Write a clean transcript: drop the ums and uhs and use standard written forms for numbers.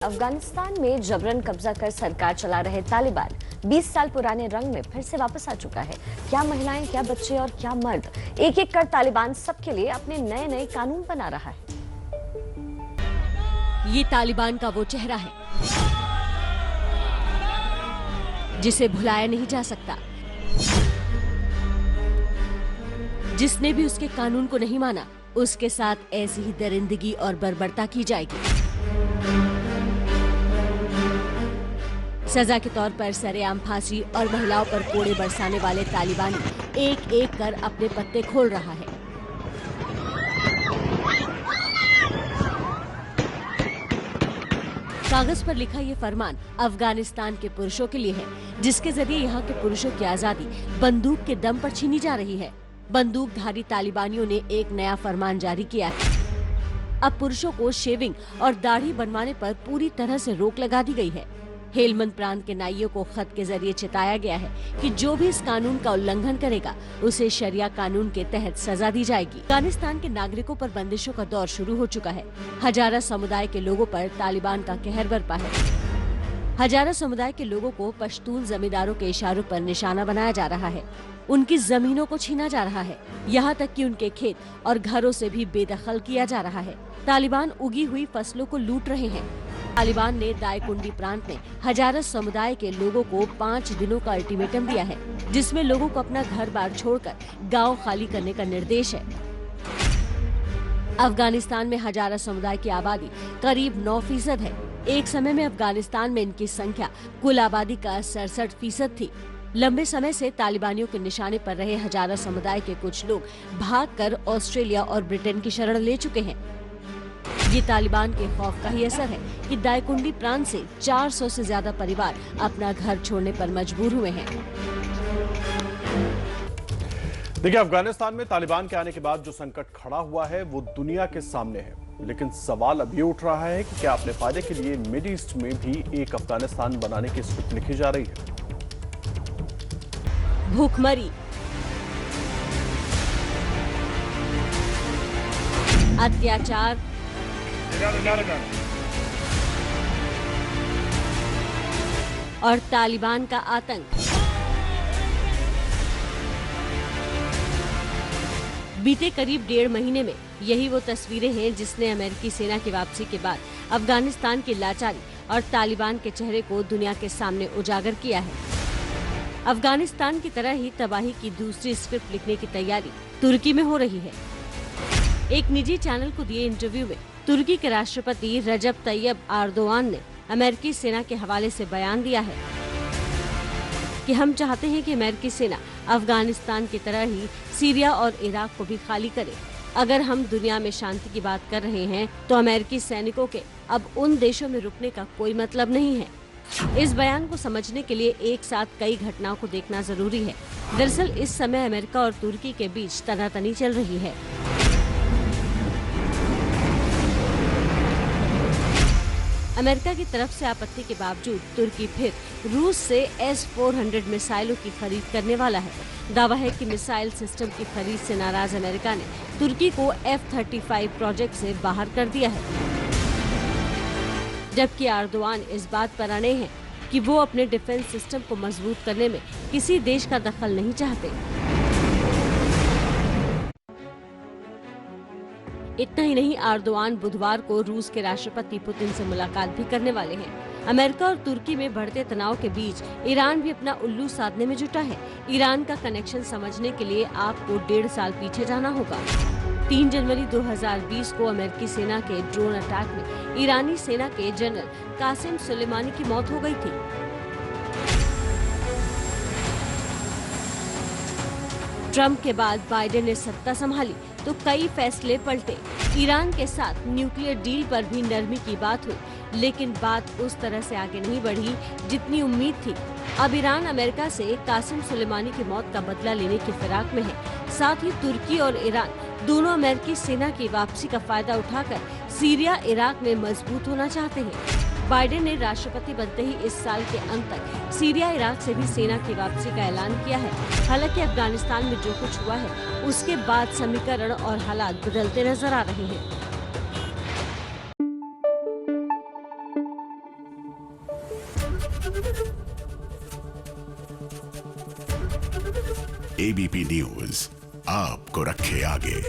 अफगानिस्तान में जबरन कब्जा कर सरकार चला रहे तालिबान 20 साल पुराने रंग में फिर से वापस आ चुका है। क्या महिलाएं, क्या बच्चे और क्या मर्द, एक एक कर तालिबान सबके लिए अपने नए नए कानून बना रहा है। ये तालिबान का वो चेहरा है जिसे भुलाया नहीं जा सकता। जिसने भी उसके कानून को नहीं माना, उसके साथ ऐसी ही दरिंदगी और बर्बरता की जाएगी। सजा के तौर पर सरेआम फांसी और महिलाओं पर कोड़े बरसाने वाले तालिबानी एक एक कर अपने पत्ते खोल रहा है। कागज पर लिखा ये फरमान अफगानिस्तान के पुरुषों के लिए है, जिसके जरिए यहाँ के पुरुषों की आजादी बंदूक के दम पर छीनी जा रही है। बंदूकधारी तालिबानियों ने एक नया फरमान जारी किया है। अब पुरुषों को शेविंग और दाढ़ी बनवाने पर पूरी तरह से रोक लगा दी गई है। हेलमंद प्रांत के नाइयों को खत के जरिए चेताया गया है कि जो भी इस कानून का उल्लंघन करेगा, उसे शरिया कानून के तहत सजा दी जाएगी। अफगानिस्तान के नागरिकों पर बंदिशों का दौर शुरू हो चुका है। हजारा समुदाय के लोगों पर तालिबान का कहर बरपा है। हजारा समुदाय के लोगों को पश्तून जमींदारों के इशारों पर निशाना बनाया जा रहा है। उनकी जमीनों को छीना जा रहा है, यहाँ तक कि उनके खेत और घरों से भी बेदखल किया जा रहा है। तालिबान उगी हुई फसलों को लूट रहे हैं। तालिबान ने दायकुंडी प्रांत में हजारा समुदाय के लोगों को 5 दिनों का अल्टीमेटम दिया है, जिसमें लोगों को अपना घर बार छोड़कर गांव खाली करने का निर्देश है। अफगानिस्तान में हजारा समुदाय की आबादी करीब 9% है। एक समय में अफगानिस्तान में इनकी संख्या कुल आबादी का 67% थी। लंबे समय से तालिबानियों के निशाने पर रहे हजारा समुदाय के कुछ लोग भागकर ऑस्ट्रेलिया और ब्रिटेन की शरण ले चुके हैं। ये तालिबान के खौफ का ही असर है कि दायकुंडी प्रांत से 400 से ज्यादा परिवार अपना घर छोड़ने पर मजबूर हुए हैं। देखिए, अफगानिस्तान में तालिबान के आने के बाद जो संकट खड़ा हुआ है वो दुनिया के सामने है, लेकिन सवाल अब ये उठ रहा है कि क्या अपने फायदे के लिए मिड ईस्ट में भी एक अफगानिस्तान बनाने की स्क्रिप्ट लिखी जा रही है। भूखमरी, अत्याचार, और तालिबान का आतंक। बीते करीब 1.5 महीने में यही वो तस्वीरें हैं जिसने अमेरिकी सेना की वापसी के बाद अफगानिस्तान की लाचारी और तालिबान के चेहरे को दुनिया के सामने उजागर किया है। अफगानिस्तान की तरह ही तबाही की दूसरी स्क्रिप्ट लिखने की तैयारी तुर्की में हो रही है। एक निजी चैनल को दिए इंटरव्यू में तुर्की के राष्ट्रपति रजब तैयब एर्दोआन ने अमेरिकी सेना के हवाले से बयान दिया है कि हम चाहते हैं कि अमेरिकी सेना अफगानिस्तान की तरह ही सीरिया और इराक को भी खाली करे। अगर हम दुनिया में शांति की बात कर रहे हैं तो अमेरिकी सैनिकों के अब उन देशों में रुकने का कोई मतलब नहीं है। इस बयान को समझने के लिए एक साथ कई घटनाओं को देखना जरूरी है। दरअसल इस समय अमेरिका और तुर्की के बीच तनातनी चल रही है। अमेरिका की तरफ से आपत्ति के बावजूद तुर्की फिर रूस से S-400 मिसाइलों की खरीद करने वाला है। दावा है कि मिसाइल सिस्टम की खरीद से नाराज अमेरिका ने तुर्की को F-35 प्रोजेक्ट से बाहर कर दिया है, जबकि एर्दोआन इस बात पर अड़े हैं कि वो अपने डिफेंस सिस्टम को मजबूत करने में किसी देश का दखल नहीं चाहते। इतना ही नहीं, एर्दोआन बुधवार को रूस के राष्ट्रपति पुतिन से मुलाकात भी करने वाले हैं। अमेरिका और तुर्की में बढ़ते तनाव के बीच ईरान भी अपना उल्लू साधने में जुटा है। ईरान का कनेक्शन समझने के लिए आपको 1.5 साल पीछे जाना होगा। 3 जनवरी 2020 को अमेरिकी सेना के ड्रोन अटैक में ईरानी सेना के जनरल कासिम सुलेमानी की मौत हो गई थी। ट्रंप के बाद बाइडेन ने सत्ता संभाली तो कई फैसले पलटे। ईरान के साथ न्यूक्लियर डील पर भी नरमी की बात हुई, लेकिन बात उस तरह से आगे नहीं बढ़ी जितनी उम्मीद थी। अब ईरान अमेरिका से कासिम सुलेमानी की मौत का बदला लेने की फिराक में है। साथ ही तुर्की और ईरान दोनों अमेरिकी सेना की वापसी का फायदा उठाकर सीरिया इराक में मजबूत होना चाहते हैं। बाइडेन ने राष्ट्रपति बनते ही इस साल के अंत तक सीरिया इराक से भी सेना की वापसी का ऐलान किया है। हालांकि अफगानिस्तान में जो कुछ हुआ है उसके बाद समीकरण और हालात बदलते नजर आ रहे हैं। एबीपी न्यूज आपको रखे आगे।